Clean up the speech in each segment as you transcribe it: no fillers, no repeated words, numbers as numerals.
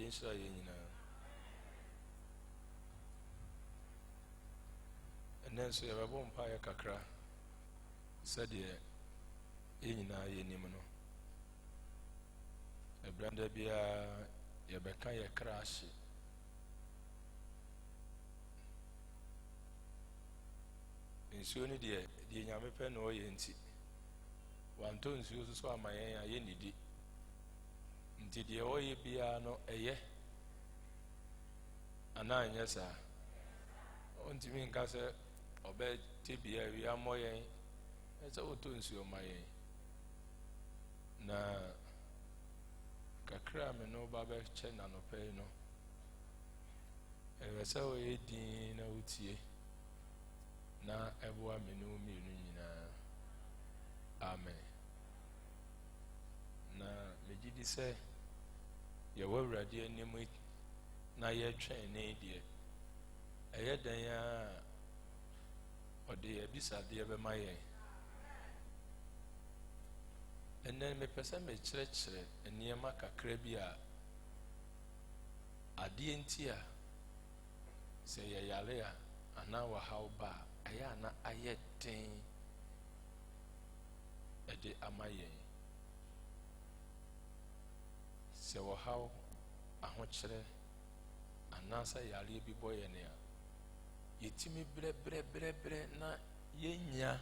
Awurade nhyira yɛn nyinaa. Ɛnnɛ nso yɛbɛbɔ mpaeɛ kakra sɛdeɛ yɛn nyinaa yɛnim no. Ɛbranda biara yɛbɛka yɛ kra ahye. Nsuo no deɛ Nyame pɛ na ɔyɛ nti wantɔ nsuo so ama yɛn a yɛnnidi. Nti deɛ ɔyɛ biara no ɛyɛ anaa nyɛ saa. Ɔntumi nka sɛ ɔbɛte biara wi amɔ yɛn ɛsɛ ɔtɔ nsuo ma yɛn. Na kakra me no ba bɛkyɛ n'anɔpɛ yi no ɛwɛ sɛ ɔyɛ din na wotie na ɛboa me no mmienu nyinaa. Amen. Na megye di sɛ yɛwɔ Awurade anim na yɛtwɛn ne deɛ ɛyɛ dan a ɔde abisadeɛ bɛma yɛn. Ɛnnɛ mepɛ sɛ mekyerɛkyerɛ nneɛma kakra bi a adeɛ nti a sɛ yɛyare a anaa wɔhaw ba a ɛyɛ ana ayɛ den ɛde ama yɛn. Sɛ wɔhaw ahokyerɛ anaasɛ yareɛ bi bɔ yɛn a yɛtumi brɛbrɛbrɛbrɛ na yɛnya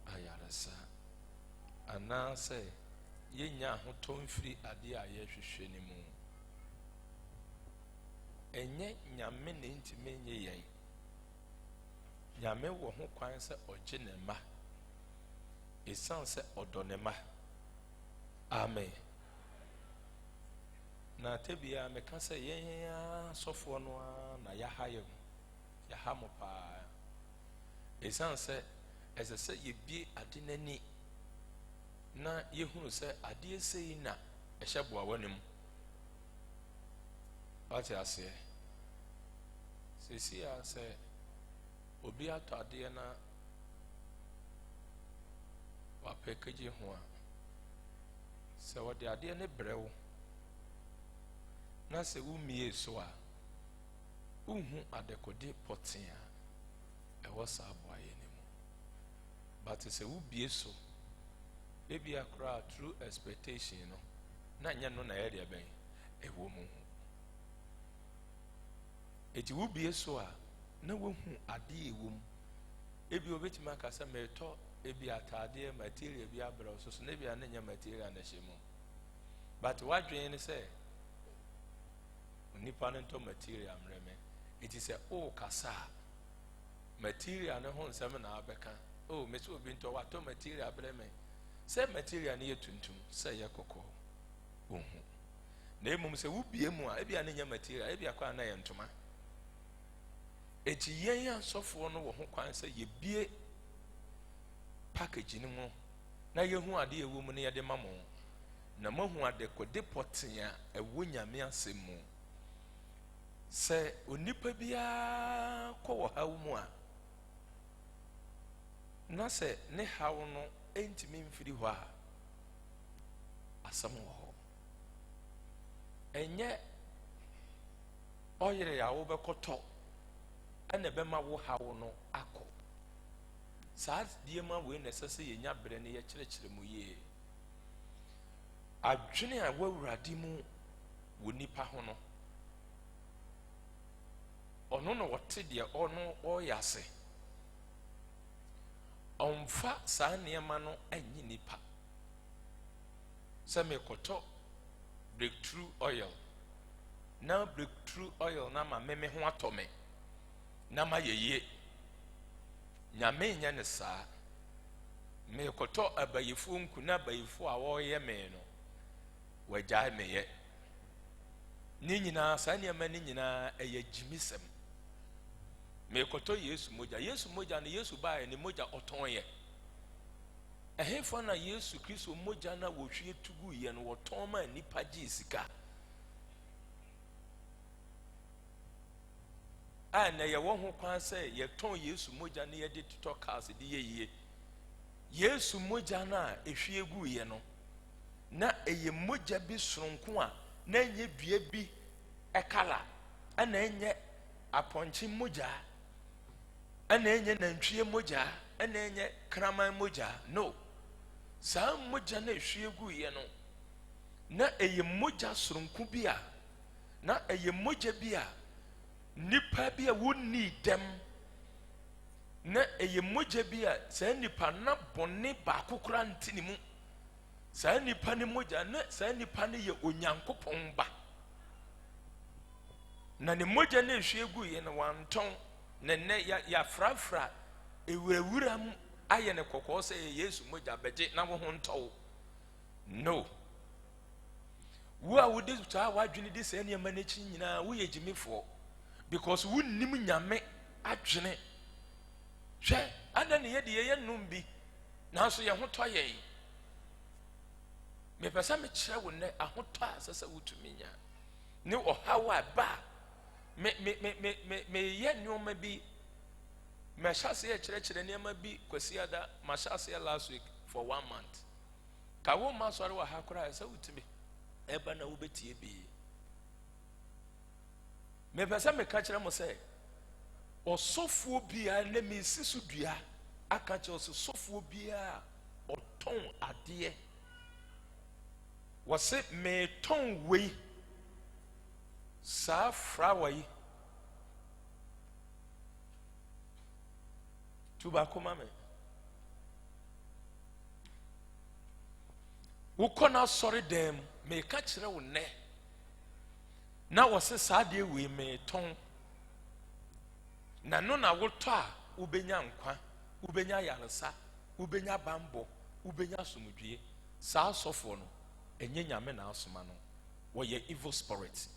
ayaresa anaasɛ yɛnya ahotɔ mfiri adeɛ a yɛhwehwɛ no mu. Ɛnyɛ Nyame na ntumi nye yɛn. Nyame wɔ ho kwan sɛ ɔgye ne mma ɛsiane sɛ ɔdɔ ne mma. Amen. Na tebia meka sɛ yɛn asɔfoɔ no a na yɛha yɛn yɛha mo paa ɛsiane sɛ ɛsɛ sɛ yɛbie ade n'ani na yɛhunu sɛ adeɛ sei na ɛhyɛ boawa no mu. Wate aseɛ. Sɛsi a sɛ obi atɔ adeɛ na wapɛ kagye ho a sɛ wɔde adeɛ ne brɛ wo na sɛ wommie so a wohu adekode pɔtee a ɛwɔ saa aboayɛ no mu. But sɛ wobie so ebia koraa true expectation no na nyɛ no na yɛde bɛn ɛwɔ mu. Eti wobie so a na wohu adeɛ ɛwɔ mu. Ebi obetumi aka sɛ metɔ ebi ataadeɛ material bi abrɛ so so na ebi na nyɛ material na hyɛ mu. But wadwen ne sɛ nipa no ntɔ material mmerɛmɛ. Eti sɛ kasa material ne ho nsɛm na abɛka. Mesi obi ntɔ watɔ material brɛmɛ. Sɛ material ne yɛ tuntum sɛ yɛ kɔkɔɔ ohu. Na emom sɛ wobie mu a ebi ne nyɛ material ebi akɔ na yɛ ntoma. Eti yɛn asɔfoɔ no wɔ ho kwan sɛ yɛbie package no mu na yɛhu ade ɛwɔ mu na yɛde ma mo. Na mahu adekode pɔtee a ɛwɔ Nyame asɛm mu. Sɛ onipa biara kɔ wɔ haw mu a na sɛ ne haw no ɛntumi mfiri hɔ a asɛm wɔ hɔ. Ɛnyɛ ɔyere a wobɛkɔtɔ ɛna ɛbɛma wo haw no akɔ. Saa deɛ ma wei na ɛsɛ sɛ yɛnya berɛ ne yɛkyerɛkyerɛ mu yie. Adwene a w'Awurade mu wɔ nipa ho no ɔno na wɔte deɛ ɔno ɔyɛ ase. Ɔmfa saa nneɛma no anyi nipa. Sɛ mekɔtɔ breakthrough oil na breakthrough oil na ma meme ho atɔ me na ma yɛyie. Nyame nyɛ ne saa. Mekɔtɔ abayifoɔ nku na abayifoɔ a wɔyɛ me no wɔagyae meyɛ. Ne nyinaa saa nneɛma ne nyinaa ɛyɛ gyimisɛm. Mekɔtɔ Yesu mogya. Yesu mogya no Yesu baeɛ ne mogya ɔtɔn yɛ. Ɛhefa na Yesu Kristo mogya na wɔhwie tugu yɛ no wɔtɔn ma nipa gye sika. A na yɛwɔ ho kwan sɛ yɛtɔn Yesu mogya ne yɛde totɔ cars de yɛyie. Yesu mogya na ehwie gu yɛ no na ɛyɛ mogya bi soronko a na enye dua bi ekala ana enye aponchi mogya ana enye nantwie mogya ana enye kraman mogya no saa mogya na ehwie gu ye no na eye mogya soronko bi a na eye mogya bi a nipa bi a wonni dem na eye mogya bi a saa nipa na bone ba kokora ntini mu saa nipa ne mogya na saa nipa ne ye onyankopɔn ba na ne mogya na ehwie gu ye no wanton na ne ya frafra ewurawura mu aye ne kokɔ sɛ Yesu mogya bɛgye na wo ho ntɔw no wo a wodi saa wadwene di saa nneɛma n'akyi nyinaa woyɛ gyimifoɔ because wonnim nyame adwene hwɛ ada ne yɛde yɛyɛ nnom bi nanso yɛ ho tɔ yɛn mepɛ sɛ mekyerɛ wo nnɛ ahotɔ a sɛ sɛ wotumi nya ne ɔhaw a ba meyɛ nneɛma bi mahyɛ aseɛ kyerɛkyerɛ nneɛma bi kwasi ada mahyɛ aseɛ last week for 1 month ka wo ma sɔre wɔ ha koraa sɛ wotumi eba na wobɛtie bi mepɛ sɛ meka kyerɛ mo sɛ ɔsɔfoɔ biara na mesi so dua aka kyerɛ sɛ sɔfoɔ biara ɔtɔn adeɛ wɔse metɔn wei saa frawa yi tuba koma me wokɔ na sɔre dɛm meka kyerɛ wo nnɛ na wɔse saa deɛ wei metɔn na no na wotɔ a wobɛnya nkwa wobɛnya yaresa wobɛnya bambɔ wobɛnya asomdwie saa sɔfoɔ no ɛnyɛ nyame na asoma no wɔyɛ evil spirit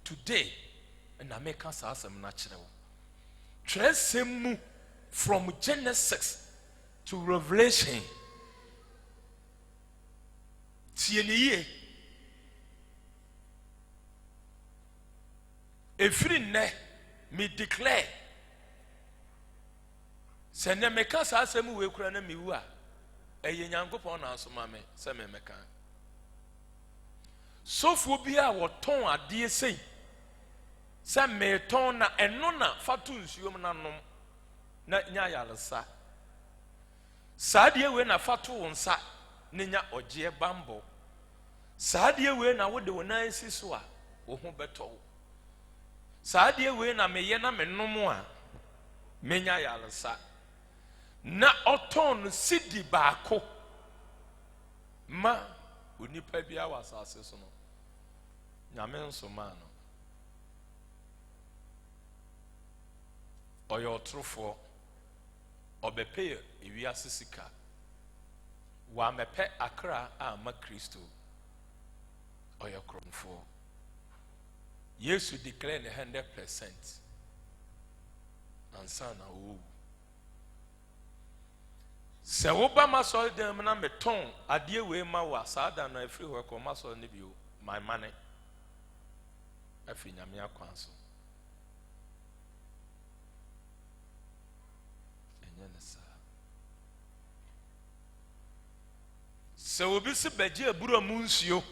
today na meka saa asɛm na kyerɛ wo twerɛsɛm mu from Genesis to Revelation tie ne yie efiri nnɛ me declare sɛ ne meka saa asɛm wei kura na mewu a ɛyɛ Nyankopɔn na asoma me sɛ me meka sɔfoɔ bi a wɔtɔn adeɛ sei sɛ metɔn na ɛno na fato nsuom na nom na nya yaresa saa deɛ wei na fato wo nsa ne nya ɔgyeɛ bambɔ saa deɛ wei na wode wo nan si so a wo ho bɛtɔ wo saa deɛ wei na meyɛ na menom a menya yaresa na ɔtɔn no sidi baako ma onipa bi a wɔ asase so no nyame nso maa no ɔyɛ ɔtorofoɔ ɔbɛpɛ ewiase sika wamɛpɛ akra a ma Kristo ɔyɛ kromfoɔ Yesu declare ne 100% ansa na owu sɛ woba ma sɔre dɛm na metɔn adeɛ wei ma wa saa da no afiri hɔ kɔ ma sɔre ne bio my money afiri nyame akwan so ɛnyɛ ne saa sɛ obi si bɛgye abura mu nsuo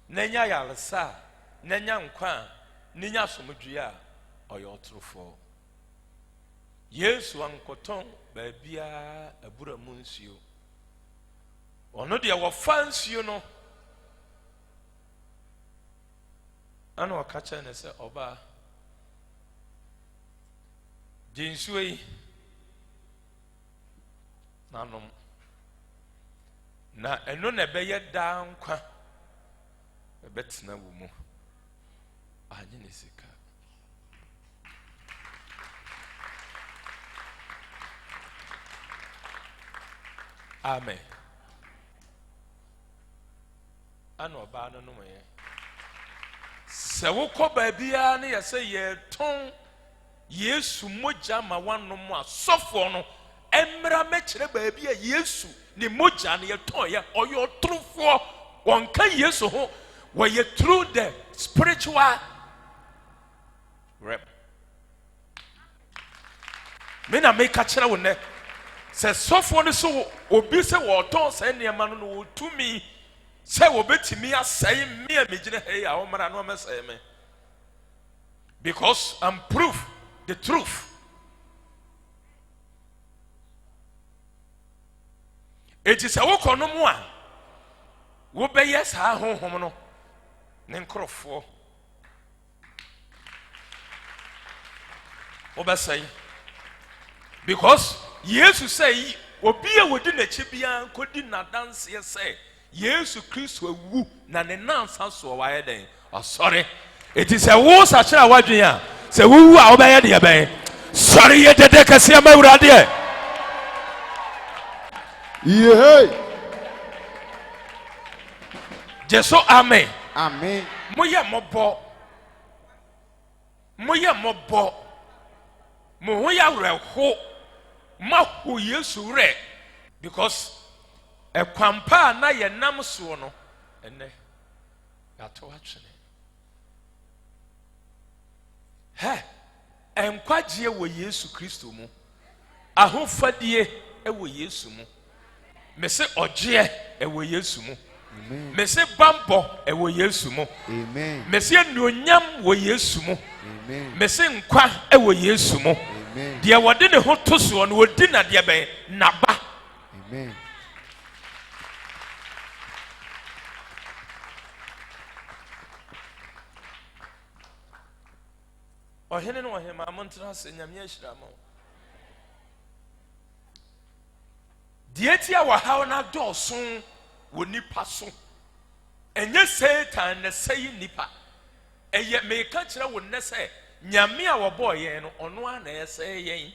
na nya yaresa na nya nkwa a ne nya asomdwie a ɔyɛ ɔtorofoɔ Yesu ankɔtɔn baabia abura mu nsuo ɔno deɛ wɔfa nsuo no ana ɔka kyerɛ ne sɛ ɔbaa gye nsuo yi nanom na ɛno na ɛbɛyɛ daa nkwa ɛbɛtena wo mu anye ne sika amen ana ɔbaa no nom yɛ sɛ wokɔ baabiara ne yɛ sɛ yɛtɔn Yesu mogya ma wanom a sɔfoɔ no ɛmmra mɛkyerɛ baabi a Yesu ne mogya no yɛtɔn yɛ ɔyɛ ɔtorofoɔ wɔnka Yesu ho wɔyɛ through the spiritual realm me na meka kyerɛ wo nnɛ sɛ sɔfoɔ no so obi sɛ wɔtɔn saa nneɛma no no wɔtumi Say wobetimi asay me a megine hey a omara no mesay me. Because I'm proof the truth. It is a woko no mo a wo be yes ha honhom no ne nkrofo wo be say because Jesus say obi a wodi na chi bia kodi na dance say Jesus Christ wu na ne nansa so wa ye den oh sorry it is a wo sa kira wadwen a say wu a wo be ye de ben sorry ye dede kase ma urade Yeah. Jesu amen. Amen. Moye mobo. Moye mobo. Mo ho ya reho. Ma ho Yesu re because ekwampa na ye nam so no ene ya to atwene. He enkwagie wo Yesu Kristo mu. Ahofadie e wo Yesu mu. Mese oje e wo Yesu mu. Amen. Mese bambo e wo Yesu mu. Amen. Mese nuonyam wo Yesu mu. Amen. Mese nkwa e wo Yesu mu. Amen. De wode ne ho to so no wodi na de ben naba. Amen. Ohene no ohema amontra se nyame ahyira mo. De tia wa hawo na dɔɔso wo nipa so. Enye Satan na sei nipa. Eye meka kyerɛ wo nne sɛ nyame a wɔbɔ yɛn no ɔno a na ɛsɛ yɛn.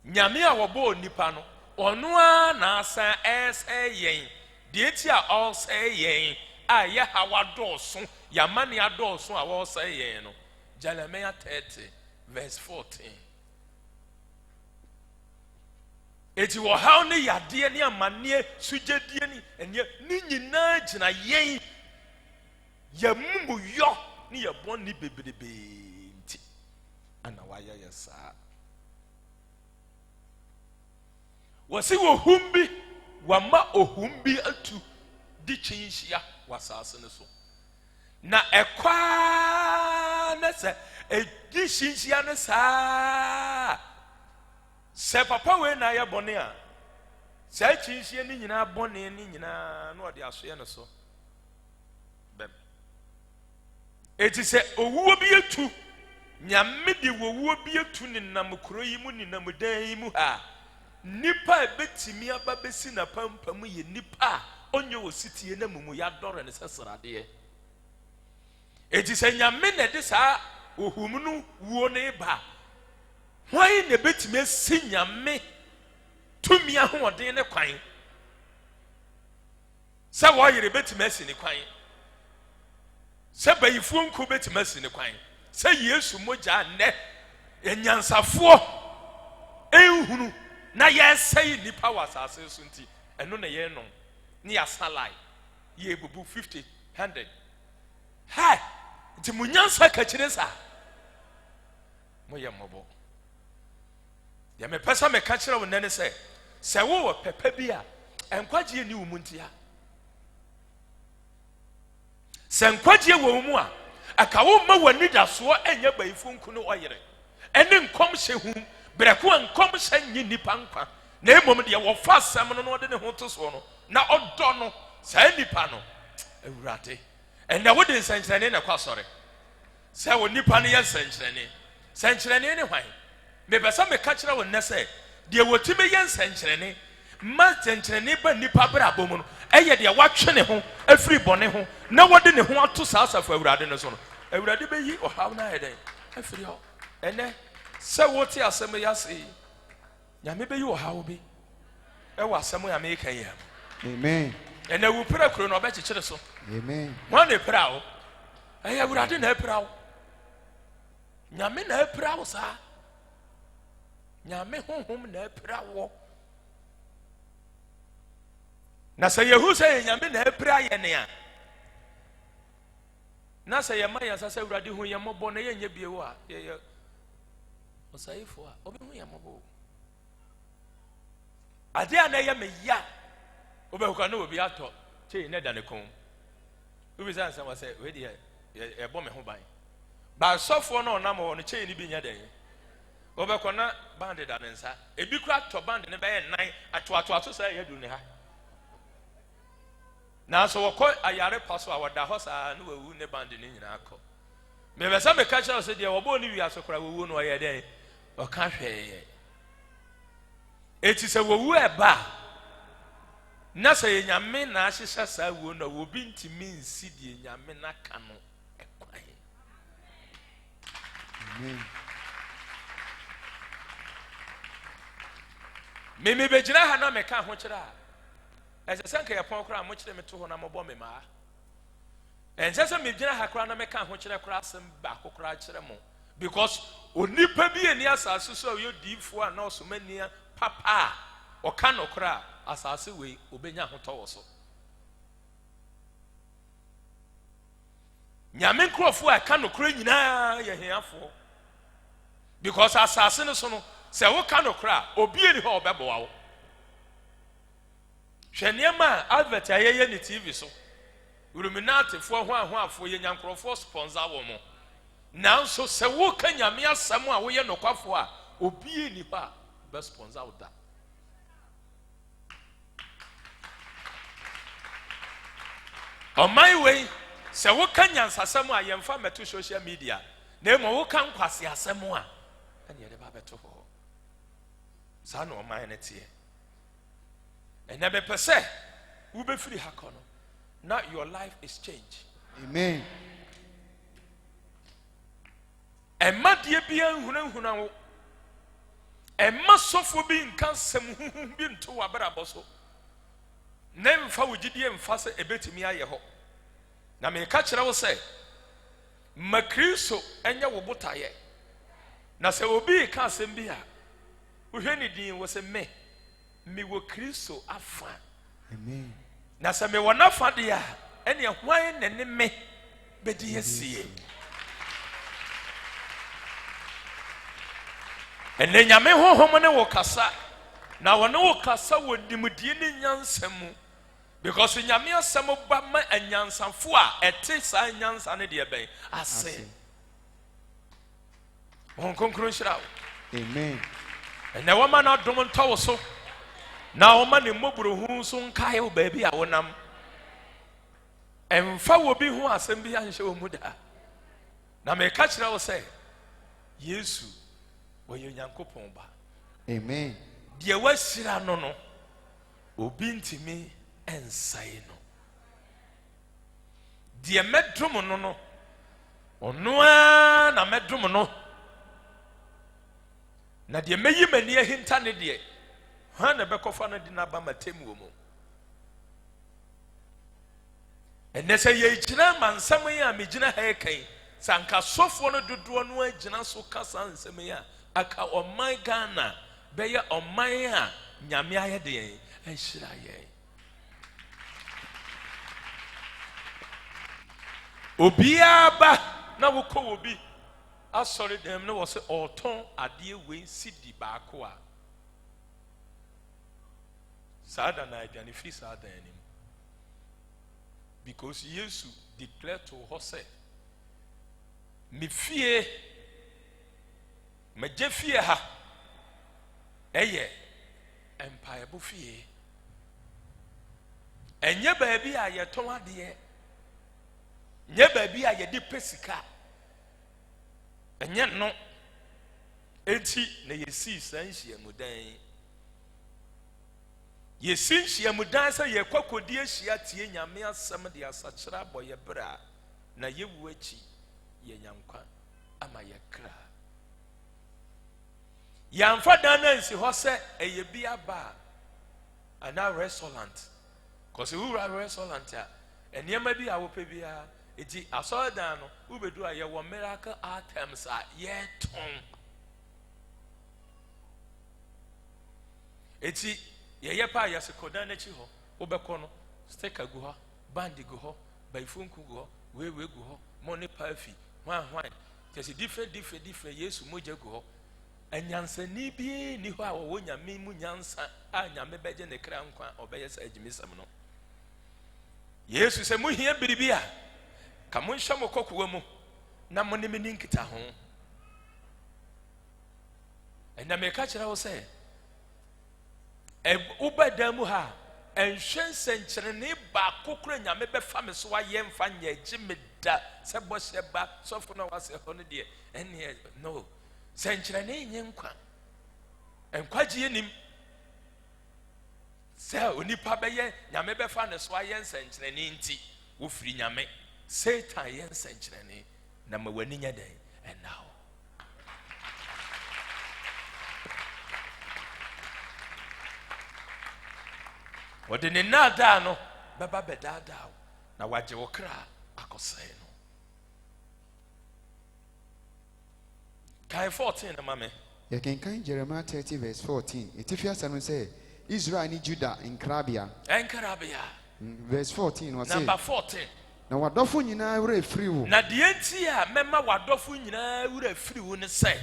Nyame a wɔbɔ nipa no ɔno a na asa ɛsɛ yɛn. De tia ɔsɛ yɛn a yɛ hawa dɔɔso yamane adɔɔso a wɔsɛ yɛn no. Jeremiah 30 verse 14. Eti wo haw ne yade ne amane sugyedie ni enye ni nyina gina yen ya mumuyo ne ya bonni bebrebe nti ana waya yesa wasi wo humbi wama ohumbi atu di chinhia wasase ne so na ekwa na se edi chinhia ne saa se papa we na ya bone a se chinhie ni nyina bone ni nyina na ode aso ye ne so bem eti se owuo bi etu nyame de owuo bi etu ni nam kuro yi mu ni nam dan yi mu ha nipa ebetimi aba besi na pampam ye nipa onye ositie na mumu ya dore ne sesrade eti se nyame na de saa ohumunu wuo ne ba why ne betime si nyame tumi ahoden ne kwan se wo yire betime si ne kwan se bayifuo nko betime si ne kwan se Yesu moja ne enyansafo enhunu na yesai nipa wasase so nti eno na ye no ne yasalai ye bubu 50 100 ha nti munyansa ka kire sa moye mobo ya me pesa me ka kire wo nene se wo pepa bi a enkwagye ni wo muntia se enkwagye wo mu a aka wo ma wani da so enye bayifo nku no oyere ene nkom hye hu breko nkom hye nyi nipa nkwa na emom de wo fa asem no no de ne ho to so no na odo no sa nipa no ewurade ena wo de nsankyerene na kwa sore se wo nipa no ye nsankyerene ne hwan me besa me ka kire wo nne se de wotime ye nsankyerene ma nsankyerene ba nipa bra bomu no eye de watwe ne ho afiri bone ho na wo de ne ho ato sa asafo ewurade no so no ewurade be yi ohaw na heden afiri ho ene se wo ti asem ya sei nyame be yi ohaw bi e wo asem ya me kan ya Amen. ene wu pira kro no be kikire so Amen. wan ne pira wo eye ewurade na pira wo nyame na pira wo sa nyame honhom na pira wo na se yehu se nyame na pira ye ne a na se ye ma ya sa se ewurade hu ye mobo na ye nya bie wo a ye osaifo a obi hu ye mobo ade a na ye me ya obekwa na obi ato chei na da ne kon obi san san wase we de e bo me ho ban ba sofo na onam wo no chei ni bi nya den obekwa na band da ne nsa ebi kura to band ne be ye nan ato say ye du ne ha na so wo ko ayare paso a wada ho sa na wawu ne band ne nyina akọ me be sa me ka cha se de wo bo ni wi asokora wawu no ye den o ka hwe eti se wawu e ba na se nyame na ahyehya sa wuo no wo bi ntimi nsi de nyame na ka no ekwan Amen. me begyina ha na me ka ho kyera ese sanka ye pon kora mo kyere me to ho na mo bo me ma ense se me gyina ha kora na me ka ho kyere kora asem ba kokora kyere mo because onipa bi eni asase so yo difo a na osomani papa o ka no kora asase we obenya ho to wo so nyame nkrofo a ka no kora nyina ye hiafo because asase no so no se wo ka no kora obi eni ho obebo wa wo hweniema advert ayeye ni TV so Illuminati fo ho ahoafo ye nyankrofo sponsor wo mo nanso se wo ka nyame asem a wo ye nokwafo a obi eni ba be sponsor wo da on my way se wo ka nyansasem a ye mfa meto social media na emo wo ka nkwase asem a ene ye ba beto ho sa no man ne tie ene be pese wo be free hakono now your life is changed. Amen. Emma die bia nhuna wo emma sofo bi nka sem huhu bi nto wabra boso na mfa wogidie mfa se ebetimi aye ho na me ka kire wo se makristo enye wo botaye na se obi ka sem bi a wo hwe ni din wo se me wo kristo afa. Amen. Na se me wona fa de a ene hwan ne ne me bedi asie ene nyame honhom ne wo kasa na wona wo kasa wo dimdie ne nyansam because nyame asem ba ma anyansanfo a ete sa nyansa ne de ben ase won konkron shirawo. Amen. Ene wo ma na dom ntawo so na wo ma ne moburo hu so nkae wo baabi a wonam emfa wo bi hu asem bi anhye wo muda na me ka kire wo se Yesu wo ye Nyankopon ba. Amen. De wasira no no obi ntimi ensai no de medrum no no ono a na medrum no na de meyi mani ahinta ne de ha na bekofa na di na ba matem wo mu enne se ye gina mansam yi a me gina ha kai sanka sofo no dodo no agina so kasa nsam yi aka oman Ghana be ye oman a nyame aye de yen ahira yen obia ba na wo ko obi asori dem no wo se oton ade we sidi ba ko a sada na aduane fi sada anim because Yesu declared to her say me fie me je fie ha eye empire bu fie enye baabi a ye ton ade nye baabi a ye di pesika enye no enti na ye si sanhia mudan ye sinhia mudan sa ye kwakodi ahia tie nyame asem de asakira boye bra na ye wu achi ye nyankwa ama ye kra yamfa dan na nsi ho se eye bia ba ana restaurant cause we were restaurant a enema bi a wo pe bia eti asodan no ubedu a ye wo miracle items a ye ton eti ye pa ya se kodan na chi ho obekọ no sticker gu ho band gu ho baifunku gu ho wewe gu ho money parfum hwan just different Yesu moja gu ho anyansani bi ni ho a wo nyame mu nyansa a nyame beje ne kra nkwa obeye sa agimisam no yesu se muhia biribi a ka mo nhya mo kokowa mu na mo ne me ninkita ho ena me ka kira wo se ubada mu ha enhwen senkyerene ba kokoro nyame befa me so aye mfa nya agimeda se bo hye ba sofo na wase ho no de ene no senkyerene nye nkwa enkwagie nim se onipa beye nyame befa ne so aye senkyerene nti wo firi nyame satan ye senkyerene na mawani nya den now wode ne nada no baba bedada na waje wo kra akosai no kai 14 na mame you can kind Jeremiah 30 verse 14 etifia sanu say Israel ni Judah in Krabia verse 14 was number 14 na wadofo nyina wura free wo na de enti a mema wadofo nyina wura free wo ne say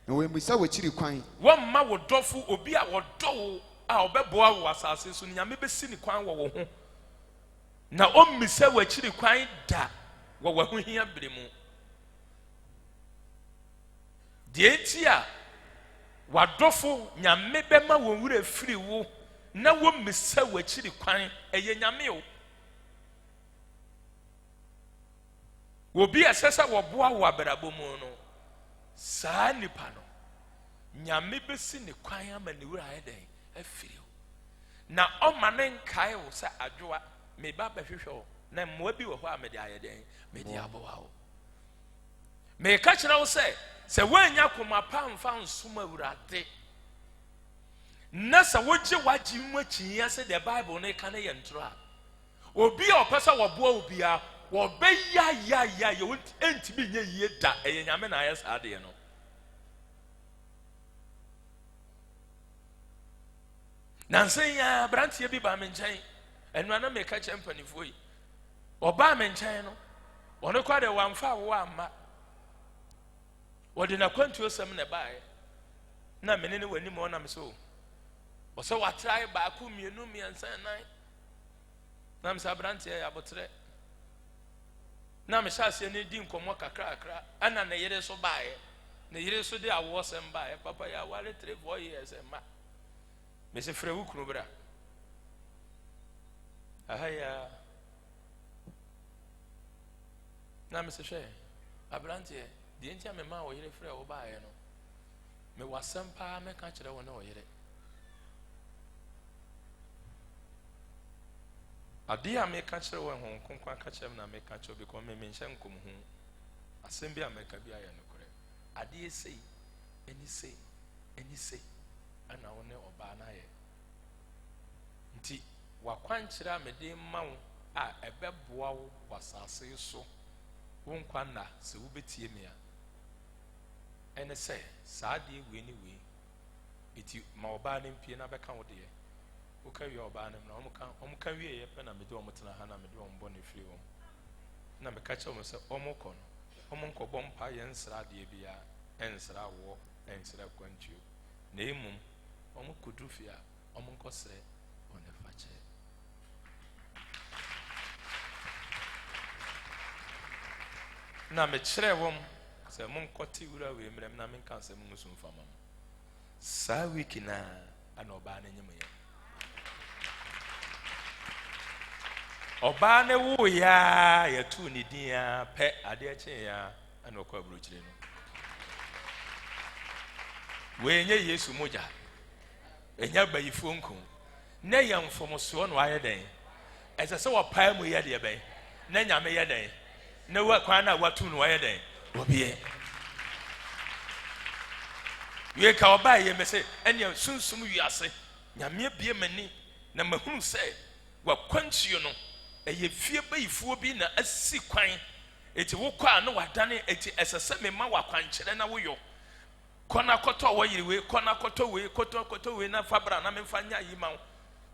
na we mbisa wo chiri kwan wo ma wodofo obi a wodo a obeboa wo asase so nyame besi ni kwan wo ho na ommisa wo chiri kwan da wo ho hia bremu de enti a wadofo nyame bema wo wura free wo na wo mmisa wo chiri kwan eye nyame o obi asesa wo boa wo abrabo mu no saa nipa no nyame besi ni kwan ama ne wura eden afiri na omane nkae wo se adwoa me ba behwehwe na mmoa bi wo ho a me de ayeden me de aboa wo me ka kira wo se wanya koma pa mfa nsoma wurade na se woje waji mu akyiya se the bible ne ka ne ye ntro a obi a opesa wo boa obi a wo be ya ye entibi nye yie da eye nyame na aye sa de no nansen ya brantie bi ba me nkyɛn enu ana me ka kyɛ mpanifo yi oba me nkyɛn no ono kwa de wamfa wo amma wode na kwantuo sam na bae na menene wani mo na me so o se watrai ba ku mienu miensan nan na me sa brantie ya botre na me hyase ne di nkomo kakra ana na yere so bae na yere so de awo sem bae papa ya wale 3 years ma me se frɛ wo kunu bra ahaya na me se hwɛ abrantie de ntia me ma wo yere frɛ wo bae no me wasɛm pa me ka kyerɛ wo na wo yere ade a me ka kyerɛ wo ho konkwan ka kyerɛ na me ka kyerɛ because me nhyɛ nkom ho asɛm bi a me ka bi ayɛ no korɛ ade sei eni sei ana wo ne oba na ye nti wakwankyira mede ma wo a ebeboa wo wasase so wo nkwanna se wo betie me a ene se saade we ni we eti ma oba ne mpie na beka wo de wo ka wi oba ne na omo ka wi ye pe na mede omo tena ha na mede omo bɔ ne firi wo na me ka kyerɛ mo se omo kɔ no omo nkɔbɔ mpa ye nsra de bia ensra wo ensra kwantio na emum omo kudufia omo nkɔsrɛ one fache na me kyerɛ wom sɛ mo nkɔte wura we mrem na me nka sɛ mo nso mfama mo saa wiki na ana ɔbaa na nyem yɛ ɔbaa ne wo ya yɛtu ne din ya pɛ ade akye ya ana ɔkɔ aburokyire no we nye Yesu moja enya bayifo nko na yɛ mfomoso no ayɛ den ɛsɛ sɛ wɔpae mu yɛ de bɛn na nyame yɛ den na wa kwan na watu no ayɛ den obiɛ we ka ɔbaa yɛ mɛsɛ ɛne sunsum wiase nyame bie mani na mahunu sɛ wakwantuo no ɛyɛ fie bayifo bi na asi kwan eti wo kwa na wadane eti ɛsɛ sɛ me ma wakwankyerɛ na woyɔ kona koto wo yiriwe kona koto we koto we na fabra na me fanya yima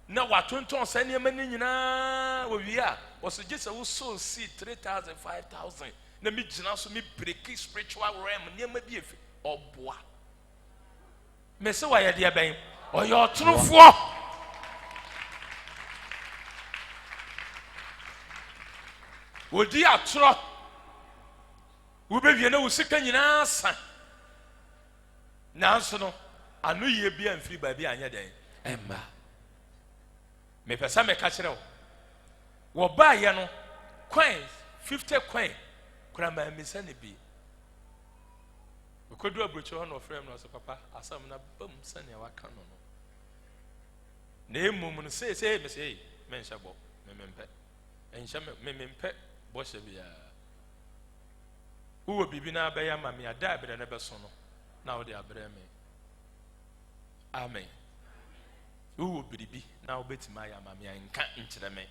na watonton sane ma ni nyina wo wi a wo so gese wo so see 3000 5000 na me gina so me break spiritual realm ne ma bi efi oboa me se wa ye de ben oyo otorofo wodi atoro wo be wie na wo sika nyina sa nanso no anu ye bia mfiri ba bia anya den emma me pesa me ka kire wo ba ye no kwan 50 kwan kura ma me se ne bi okodu abrochi ho no frame no so papa asam na bam se ne wa ka no no na emum no se me se me nhyɛ bɔ me mempɛ enhyɛ me mempɛ bɔ hyɛ bia wo bibi na ba ya ma me ada abere na be so no na wo de abere me amen wo bibi na wo betima ya ma me nka nkyerɛ me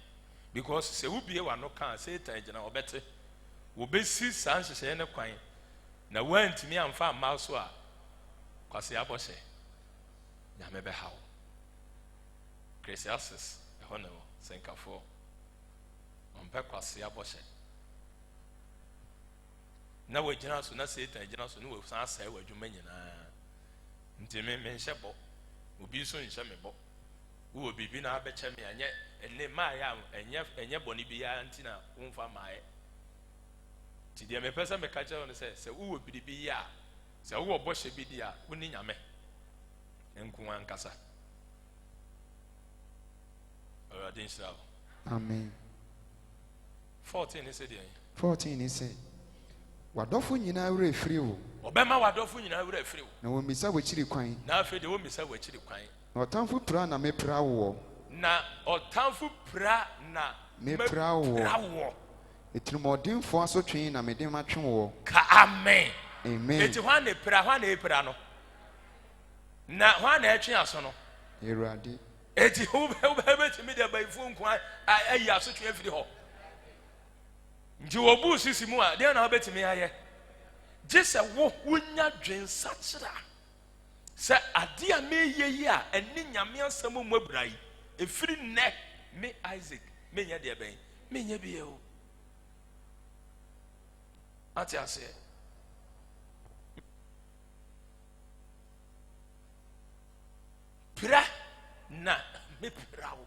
because se wo bie wa no kan Satan gina obete wo besi san hyehyɛ ne kwan na wantimi amfa amma so a kwase abɔhyɛ nyame bɛ hawo Ecclesiastes ɛhɔ ne senkafo ɔmpɛ kwase abɔhyɛ na wagina so na Satan gina so ne wo san asɛe wadwuma nyinaa nti me nhyɛ bɔ obi so nhyɛ me bɔ wo bibi na abɛkyɛ me anya ene ma ya enye bɔne bi ya nti na womfa maaye ti de me pesa me ka kyerɛ no sɛ wo bibi ya sɛ wo bɔhyɛ bi dia woni nyame enku ankasa ɔyɛde nhyira wo amen 14 ne sɛ deɛ 14 ne sɛ wadɔfo nyinaa wura efiri wo ɔbɛma wadɔfo nyinaa wura efiri wo na wɔmmisa wɔkyiri kwan na afei de wɔmmisa wɔkyiri kwan na ɔtamfo pira na mepira wo na ɔtamfo pira na mepira wo etirumɔdenfo asotwe na mede matwe wo ka amen amen eti hwan na epira no na hwan na etwe aso no Erade eti wo betimi de bayifo nko ayi asotwe afiri hɔ nti wo bu sisi mu a de na wo betimi ayɛ gye sɛ wo wonya dwensa kyera sɛ ade a meyɛ yi a ɛne nyame asɛm mu abra yi efiri nnɛ me Isaac menya de bɛn menya bi o ate ase pira na me pira wo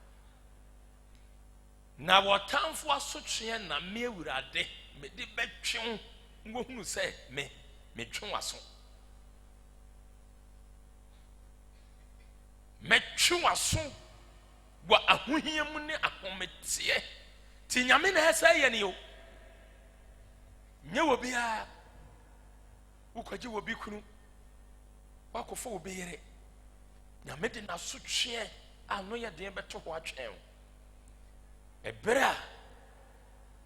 na wɔtamfo asotwe na me awurade me de bɛtwe wo hunu sɛ me twe waso metwe waso wa ahohia mu ne ahometie ti nyame na ɛsɛ yɛ ne o nye wo bia ukwaji wo bi kunu wakofo wo bi yere nyame de na sotwe ano yɛ de bɛto ho atwɛn ebere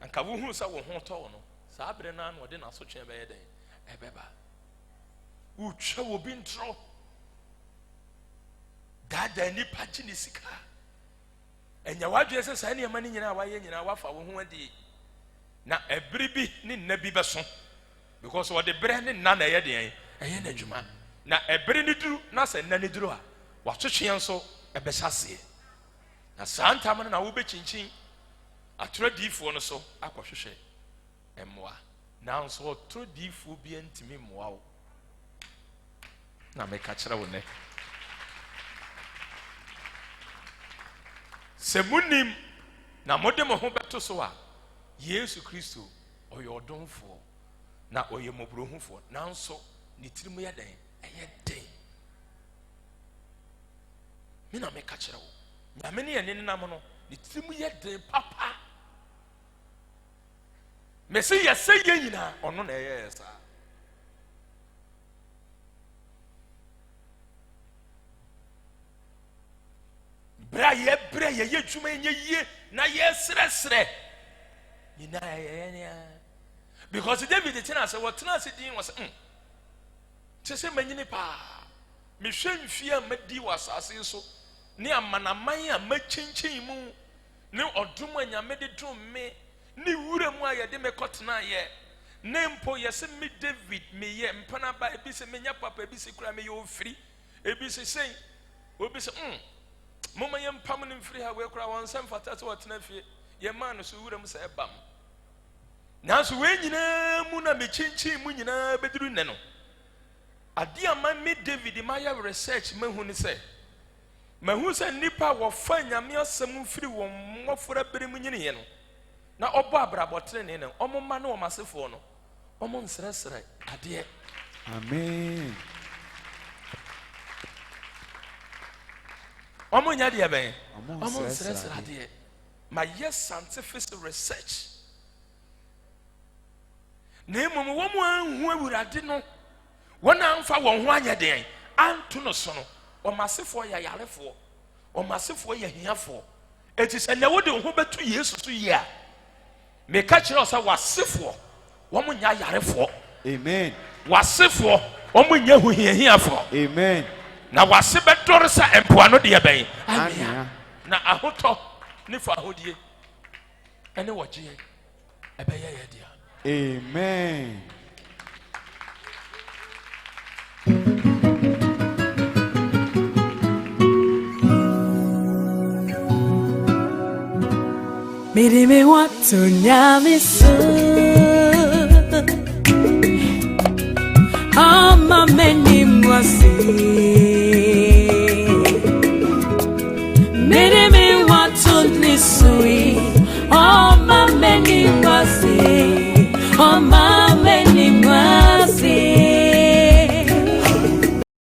anka wo hu sɛ wo ho tɔ no saa bere na no de na sotwe bɛyɛ den ɛbɛba utwa wo bi ntro dada ni pachi ni sika enya wadwe sɛ saa ne amani nyina wayɛ nyina wafa wo ho adi na ebere bi ne nna bi bɛso because what the bere ne nna na ɛyɛ den ɛyɛ na adwuma na ebere ne duru na sɛ nna ne duru a watwetwe nso ɛbɛhyɛ aseɛ na saa ntam no na wo bɛkyinkyin atoro diifoɔ no so akɔhwehwɛ ɛmmoa nanso ɔtoro diifoɔ bi ntimi mmoa wo na meka kyerɛ wo nɛ sɛ munim na mode mo ho bɛto so a Yesu Kristo ɔyɛ ɔdomfoɔ na ɔyɛ mmɔborɔhufoɔ nanso ne tirim yɛ den ɛyɛ den me na meka kyerɛ wo nyame ne yɛ ne nenam no ne tirim yɛ den papa mesi yɛsɛ yɛ nyinaa ɔno na ɛyɛ yɛ saa bra yɛyɛ dwuma nyɛ yie na yɛsrɛsrɛ nyinaa yɛyɛ nea because David tena sɛ wɔtena ase din wɔ sɛ kyɛ sɛ manyini paa mehwɛ mfie a madi wɔ asase so ne amanaman a makyinkyin mu ne ɔdom a nyame de dom me ne wura mu a yɛde me kɔtena yɛ ne mpo yɛsɛ me David meyɛ mpana ba ebi sɛ menya papa ebi sɛ kura meyɛ ofiri ebi sɛ sɛn obi sɛ mama yɛ mpam ne mfiri ha wei kura wɔn nsɛm fata sɛ wɔtena fie yɛ maa no so wura mu sɛ ɛbam nanso wei nyinaa mu na mekyinkyin mu nyinaa bɛduru nnɛ no Adia man me David Maya research mahuni say. Mahu say nipa wo fa nyame asem firi wo mmofra bere mu nyine no. Na obo abrabotre ne no. Omo ma no omasefo no. Omo nsresre ade. Amen. Omo nya de ben. Omo nsresre ade. My yes scientific research. Nemo mo mo anhu awurade no. Wona amfa won ho anya den. Anto no so no. Omasefo ya yarefo. Omasefo ya hiafo. Eti se ne wode ho betu Yesu so yi a. Me ka kire o sa wasefo. Wo mo nya yarefo. Amen. Wasefo wo mo nya hu hiafo. Amen. Na wase bedore sa empoano de ben. Amen. Na ahoto ni fa hodie. Ene woje ebe ye ye dia. Amen. Made me want to nyamisu. Ama meni mwasi. Made me want to nisui. Ama meni mwasi. Ama